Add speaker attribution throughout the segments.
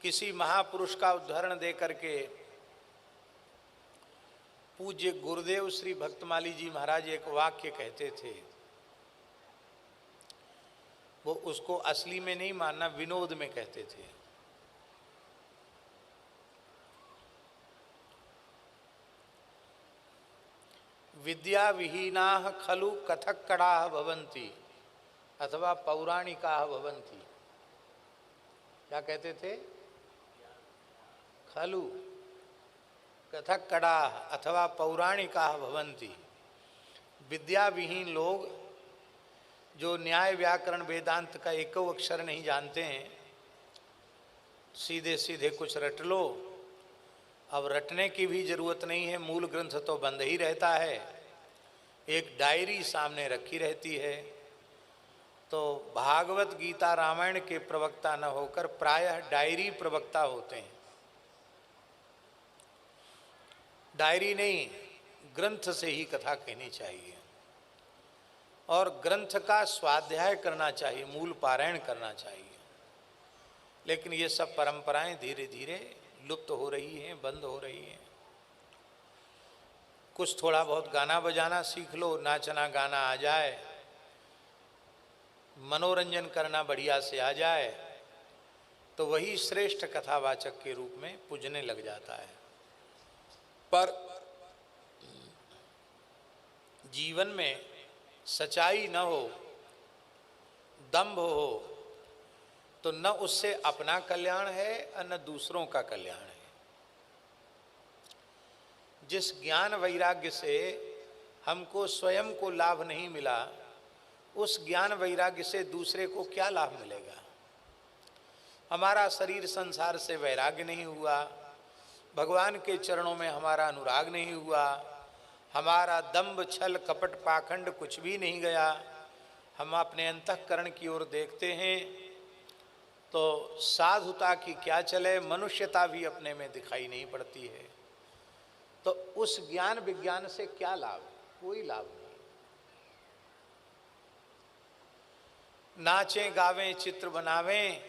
Speaker 1: किसी महापुरुष का उदाहरण दे करके पूज्य गुरुदेव श्री भक्तमाली जी महाराज एक वाक्य कहते थे, वो उसको असली में नहीं मानना, विनोद में कहते थे। विद्या विहीनाः खलु कथक्कड़ाः भवन्ति अथवा पौराणिकाः भवन्ति। क्या कहते थे? खलु कथक्कड़ाः अथवा पौराणिकाः भवन्ति। विद्या विहीन लोग जो न्याय व्याकरण वेदांत का एक अक्षर नहीं जानते हैं, सीधे सीधे कुछ रट लो। अब रटने की भी जरूरत नहीं है, मूल ग्रंथ तो बंद ही रहता है, एक डायरी सामने रखी रहती है। तो भागवत गीता रामायण के प्रवक्ता न होकर प्रायः डायरी प्रवक्ता होते हैं। डायरी नहीं, ग्रंथ से ही कथा कहनी चाहिए और ग्रंथ का स्वाध्याय करना चाहिए, मूल पारायण करना चाहिए। लेकिन ये सब परंपराएं धीरे धीरे लुप्त हो रही हैं, बंद हो रही हैं। कुछ थोड़ा बहुत गाना बजाना सीख लो, नाचना गाना आ जाए, मनोरंजन करना बढ़िया से आ जाए, तो वही श्रेष्ठ कथावाचक के रूप में पूजने लग जाता है। पर जीवन में सच्चाई न हो, दंभ हो, तो न उससे अपना कल्याण है और न दूसरों का कल्याण है। जिस ज्ञान वैराग्य से हमको स्वयं को लाभ नहीं मिला, उस ज्ञान वैराग्य से दूसरे को क्या लाभ मिलेगा? हमारा शरीर संसार से वैराग्य नहीं हुआ, भगवान के चरणों में हमारा अनुराग नहीं हुआ, हमारा दंभ छल कपट पाखंड कुछ भी नहीं गया, हम अपने अंतःकरण की ओर देखते हैं तो साधुता की क्या चले, मनुष्यता भी अपने में दिखाई नहीं पड़ती है। तो उस ज्ञान विज्ञान से क्या लाभ? कोई लाभ नहीं। नाचें गावें चित्र बनावें,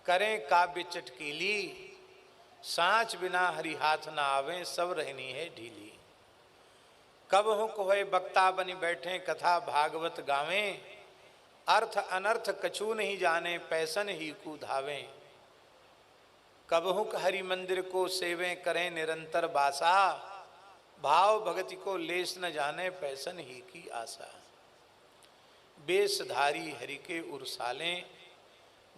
Speaker 1: करें काव्य चटकीली, सांच बिना हरि हाथ ना आवें, सब रहनी है ढीली। कब हो कोई बक्ता बनी बैठे कथा भागवत गावें, अर्थ अनर्थ कछु नहीं जाने पैसन ही को धावें। कबहुक हरि मंदिर को सेवें करें निरंतर बासा, भाव भगति को लेस न जाने पैसन ही की आशा। बेसधारी हरि के उर्सालें,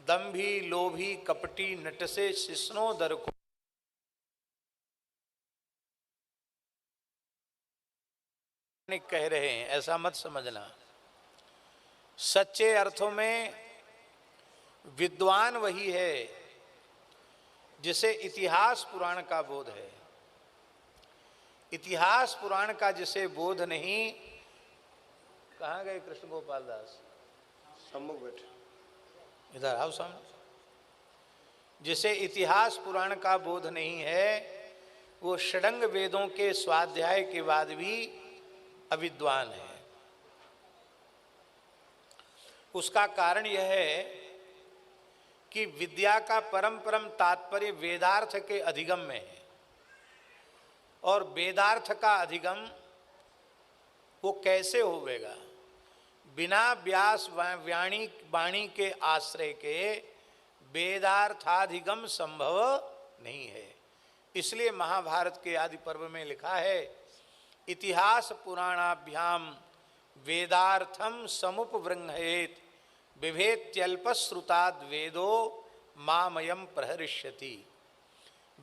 Speaker 1: दंभी लोभी कपटी नट से शिष्णों दर को। कह रहे हैं ऐसा मत समझना। सच्चे अर्थों में विद्वान वही है जिसे इतिहास पुराण का बोध है। इतिहास पुराण का जिसे बोध नहीं, कहाँ गए कृष्ण गोपाल दास? सम्मुख बैठे, इधर आओ सामने। जिसे इतिहास पुराण का बोध नहीं है, वो षडंग वेदों के स्वाध्याय के बाद भी अविद्वान है। उसका कारण यह है कि विद्या का परम परम तात्पर्य वेदार्थ के अधिगम में है, और वेदार्थ का अधिगम वो कैसे होवेगा? बिना व्यास वाणी के आश्रय के वेदार्थाधिगम संभव नहीं है। इसलिए महाभारत के आदि पर्व में लिखा है, इतिहास पुराणाभ्याम वेदार्थम समुपवृंहयेत बिभेत्यल्पश्रुताद् वेदो मामयम प्रहरिष्यति।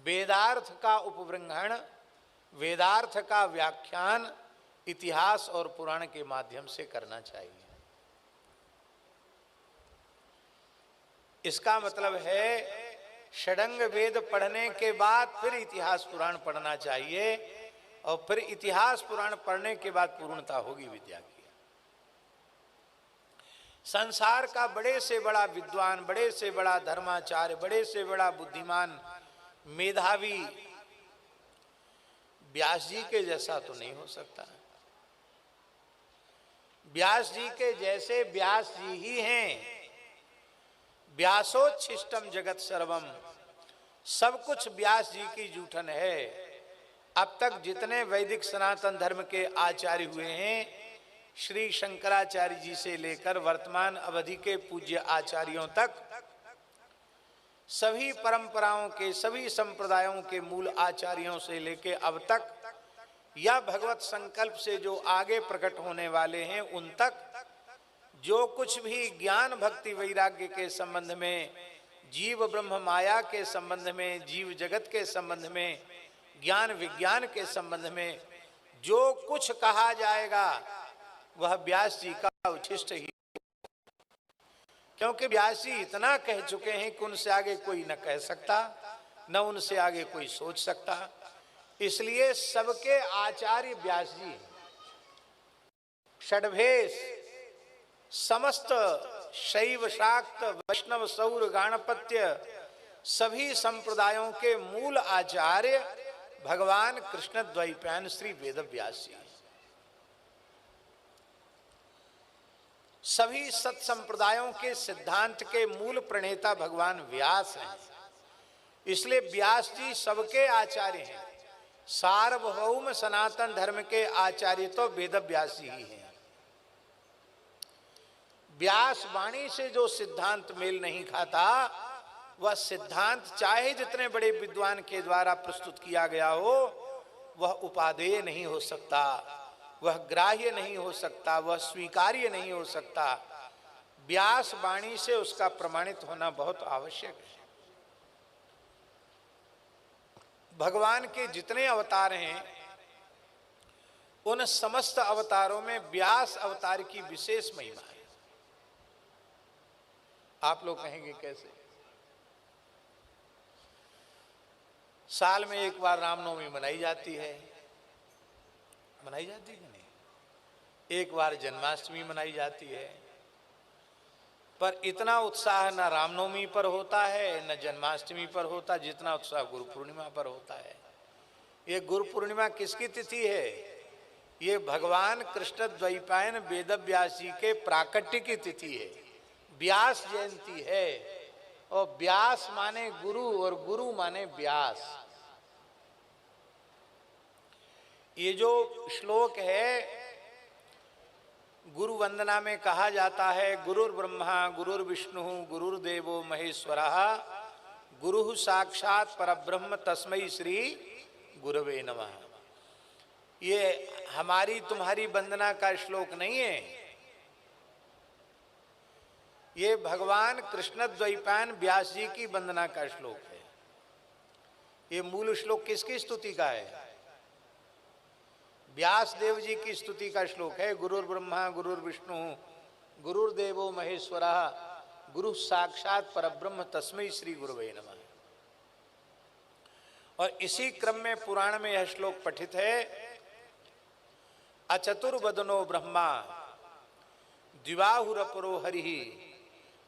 Speaker 1: वेदार्थ का उपवृंहण, वेदार्थ का व्याख्यान इतिहास और पुराण के माध्यम से करना चाहिए। इसका मतलब है षडंग वेद पढ़ने के बाद फिर इतिहास पुराण पढ़ना चाहिए, और फिर इतिहास पुराण पढ़ने के बाद पूर्णता होगी विद्या की। संसार का बड़े से बड़ा विद्वान, बड़े से बड़ा धर्माचार्य, बड़े से बड़ा बुद्धिमान, मेधावी व्यास जी के जैसा तो नहीं हो सकता। व्यास जी के जैसे व्यास जी ही हैं। व्यासोच्छिष्टम जगत सर्वम, सब कुछ व्यास जी की जूठन है। अब तक जितने वैदिक सनातन धर्म के आचार्य हुए हैं, श्री शंकराचार्य जी से लेकर वर्तमान अवधि के पूज्य आचार्यों तक, सभी परंपराओं के, सभी संप्रदायों के मूल आचार्यों से लेकर अब तक, या भगवत संकल्प से जो आगे प्रकट होने वाले हैं उन तक, जो कुछ भी ज्ञान भक्ति वैराग्य के संबंध में, जीव ब्रह्म माया के संबंध में, जीव जगत के संबंध में, ज्ञान विज्ञान के संबंध में जो कुछ कहा जाएगा वह व्यास जी का उच्छिष्ट ही, क्योंकि व्यास जी इतना कह चुके हैं कि उनसे आगे कोई न कह सकता, न उनसे आगे कोई सोच सकता। इसलिए सबके आचार्य व्यास जी, षड्भेश, समस्त शैव शाक्त वैष्णव सौर गाणपत्य सभी संप्रदायों के मूल आचार्य भगवान कृष्ण द्वैपायन श्री वेदव्यास जी, सभी सत संप्रदायों के सिद्धांत के मूल प्रणेता भगवान व्यास हैं। इसलिए व्यास जी सबके आचार्य हैं। सार्वभौम सनातन धर्म के आचार्य तो वेदव्यास जी ही हैं। व्यास वाणी से जो सिद्धांत मेल नहीं खाता, वह सिद्धांत चाहे जितने बड़े विद्वान के द्वारा प्रस्तुत किया गया हो, वह उपादेय नहीं हो सकता, वह ग्राह्य नहीं हो सकता, वह स्वीकार्य नहीं हो सकता। व्यास वाणी से उसका प्रमाणित होना बहुत आवश्यक है। भगवान के जितने अवतार हैं, उन समस्त अवतारों में व्यास अवतार की विशेष महिमा है। आप लोग कहेंगे कैसे? साल में एक बार रामनवमी मनाई जाती है, मनाई जाती है कि नहीं? एक बार जन्माष्टमी मनाई जाती है, पर इतना उत्साह न रामनवमी पर होता है न जन्माष्टमी पर होता जितना उत्साह गुरु पूर्णिमा पर होता है। ये गुरु पूर्णिमा किसकी तिथि है? ये भगवान कृष्ण द्वैपायन वेदव्यास जी के प्राकट्य की तिथि है, व्यास जयंती है। और व्यास माने गुरु और गुरु माने व्यास। ये जो श्लोक है गुरु वंदना में कहा जाता है, गुरुर् ब्रह्मा गुरुर्विष्णु गुरुर्देवो महेश्वरः गुरुः साक्षात परब्रह्म तस्मै श्री गुरवे नमः। ये हमारी तुम्हारी वंदना का श्लोक नहीं है, ये भगवान कृष्ण द्वैपायन व्यास जी की वंदना का श्लोक है। ये मूल श्लोक किसकी स्तुति का है? व्यास देव जी की स्तुति का श्लोक है। गुरुर् ब्रह्मा गुरुर्विष्णु गुरुर्देवो महेश्वरः गुरु साक्षात परब्रह्म तस्मै श्री गुरवे नमः। और इसी क्रम में पुराण में यह श्लोक पठित है, अचतुर्वदनो ब्रह्मा द्विबाहुरपरो हरिः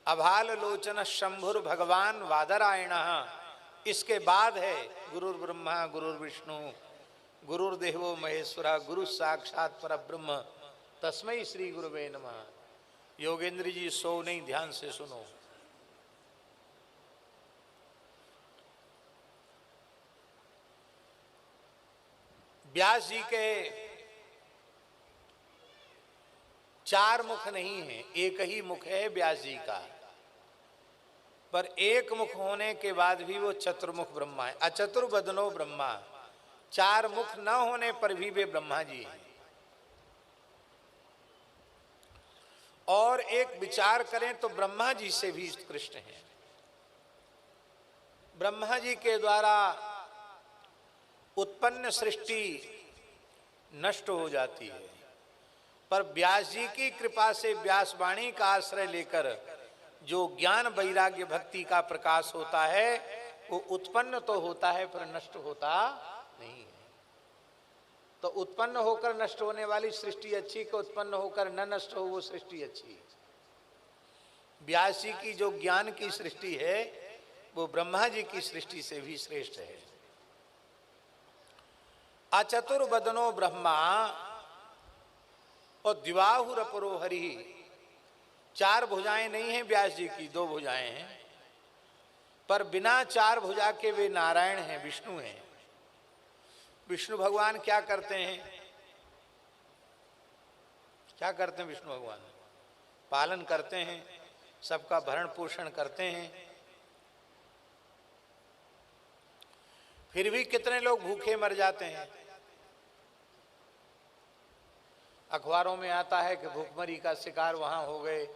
Speaker 1: अभाल लोचन शंभुर भगवान वादरायणः। इसके बाद है गुरुर् ब्रह्मा गुरुर्विष्णु गुरुर्देवो महेश्वरः गुरु साक्षात परब्रह्म तस्मै श्री गुरुवे नमः। योगेंद्र जी सो नहीं, ध्यान से सुनो। व्यास जी के चार मुख नहीं है, एक ही मुख है व्यास जी का, पर एक मुख होने के बाद भी वो चतुर्मुख ब्रह्मा है। अचतुर्वदनो ब्रह्मा, चार मुख न होने पर भी वे ब्रह्मा जी हैं। और एक विचार करें तो ब्रह्मा जी से भी उत्कृष्ट हैं। ब्रह्मा जी के द्वारा उत्पन्न सृष्टि नष्ट हो जाती है, पर व्यास जी की कृपा से व्यास वाणी का आश्रय लेकर जो ज्ञान वैराग्य भक्ति का प्रकाश होता है, वो उत्पन्न तो होता है पर नष्ट होता नहीं है। तो उत्पन्न होकर नष्ट होने वाली सृष्टि अच्छी कि उत्पन्न होकर न नष्ट हो वो सृष्टि अच्छी? व्यास जी की जो ज्ञान की सृष्टि है वो ब्रह्मा जी की सृष्टि से भी श्रेष्ठ है। अचतुर्वदनो ब्रह्मा और द्विबाहुरपरो हरिः, चार भुजाएं नहीं हैं व्यास जी की, दो भुजाएं हैं। पर बिना चार भुजा के वे नारायण हैं, विष्णु हैं। विष्णु भगवान क्या करते हैं? क्या करते हैं विष्णु भगवान? पालन करते हैं, सबका भरण पोषण करते हैं। फिर भी कितने लोग भूखे मर जाते हैं। अखबारों में आता है कि भूखमरी का शिकार वहां हो गए,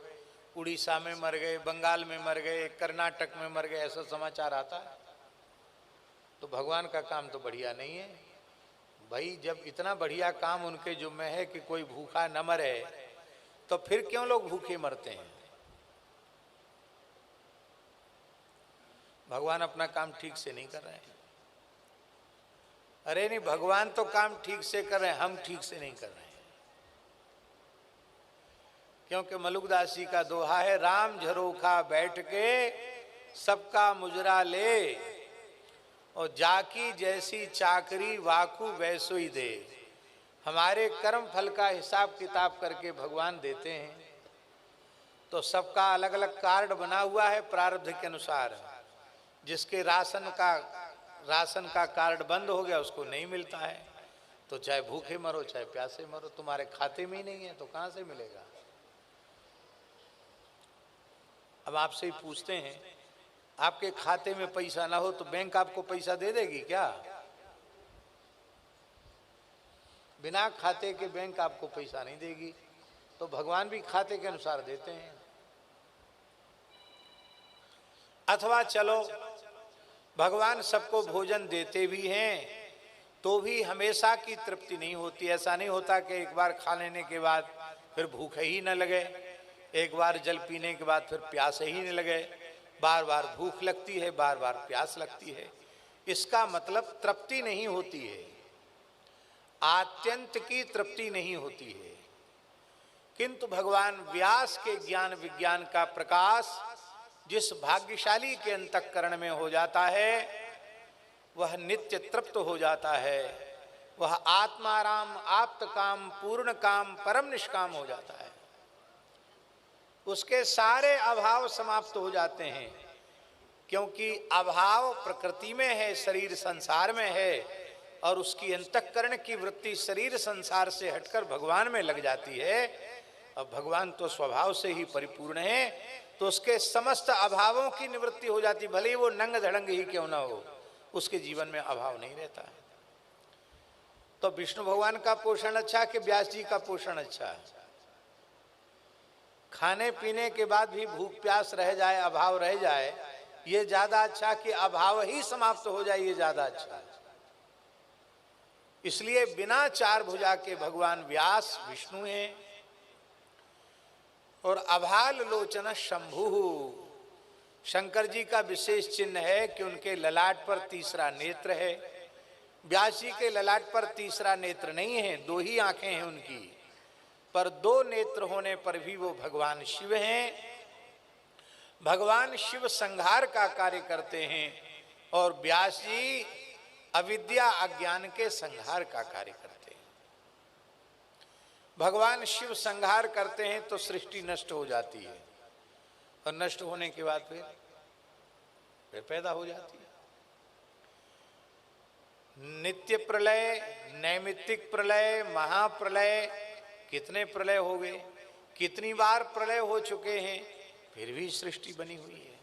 Speaker 1: उड़ीसा में मर गए, बंगाल में मर गए, कर्नाटक में मर गए, ऐसा समाचार आता है। तो भगवान का काम तो बढ़िया नहीं है भाई। जब इतना बढ़िया काम उनके जुम्मे है कि कोई भूखा न मरे, तो फिर क्यों लोग भूखे मरते हैं? भगवान अपना काम ठीक से नहीं कर रहे हैं। अरे नहीं, भगवान तो काम ठीक से कर रहे हैं, हम ठीक से नहीं कर रहे हैं। क्योंकि मलुकदास जी का दोहा है, राम झरोखा बैठ के सबका मुजरा ले, और जाकी जैसी चाकरी वाकू वैसो ही दे। हमारे कर्म फल का हिसाब किताब करके भगवान देते हैं। तो सबका अलग अलग कार्ड बना हुआ है प्रारब्ध के अनुसार। जिसके राशन का कार्ड बंद हो गया, उसको नहीं मिलता है। तो चाहे भूखे मरो चाहे प्यासे मरो, तुम्हारे खाते में ही नहीं है तो कहां से मिलेगा? अब आपसे ही पूछते हैं, आपके खाते में पैसा ना हो तो बैंक आपको पैसा दे देगी क्या? बिना खाते के बैंक आपको पैसा नहीं देगी। तो भगवान भी खाते के अनुसार देते हैं। अथवा चलो भगवान सबको भोजन देते भी हैं, तो भी हमेशा की तृप्ति नहीं होती। ऐसा नहीं होता कि एक बार खा लेने के बाद फिर भूख ही न लगे, एक बार जल पीने के बाद फिर प्यास ही न लगे। बार बार भूख लगती है, बार बार प्यास लगती है। इसका मतलब तृप्ति नहीं होती है, आत्यंत की तृप्ति नहीं होती है। किंतु भगवान व्यास के ज्ञान विज्ञान का प्रकाश जिस भाग्यशाली के अंतःकरण में हो जाता है, वह नित्य तृप्त हो जाता है। वह आत्माराम, आप्त काम, पूर्ण काम, परम निष्काम हो जाता है। उसके सारे अभाव समाप्त हो जाते हैं। क्योंकि अभाव प्रकृति में है, शरीर संसार में है, और उसकी अंतःकरण की वृत्ति शरीर संसार से हटकर भगवान में लग जाती है। अब भगवान तो स्वभाव से ही परिपूर्ण है, तो उसके समस्त अभावों की निवृत्ति हो जाती। भले ही वो नंग धड़ंग ही क्यों ना हो, उसके जीवन में अभाव नहीं रहता है। तो विष्णु भगवान का पोषण अच्छा कि व्यास जी का पोषण अच्छा है? खाने पीने के बाद भी भूख प्यास रह जाए, अभाव रह जाए, ये ज्यादा अच्छा कि अभाव ही समाप्त हो जाए, ये ज्यादा अच्छा है। इसलिए बिना चार भुजा के भगवान व्यास विष्णु हैं। और अभाल लोचन शंभु, शंकर जी का विशेष चिन्ह है कि उनके ललाट पर तीसरा नेत्र है। व्यास जी के ललाट पर तीसरा नेत्र नहीं है, दो ही आंखें हैं उनकी, पर दो नेत्र होने पर भी वो भगवान शिव हैं। भगवान शिव संहार का कार्य करते हैं और व्यास जी अविद्या अज्ञान के संहार का कार्य करते हैं। भगवान शिव संहार करते हैं तो सृष्टि नष्ट हो जाती है, और नष्ट होने के बाद फिर पैदा हो जाती है। नित्य प्रलय, नैमित्तिक प्रलय, महाप्रलय, कितने प्रलय हो गए, कितनी बार प्रलय हो चुके हैं, फिर भी सृष्टि बनी हुई है।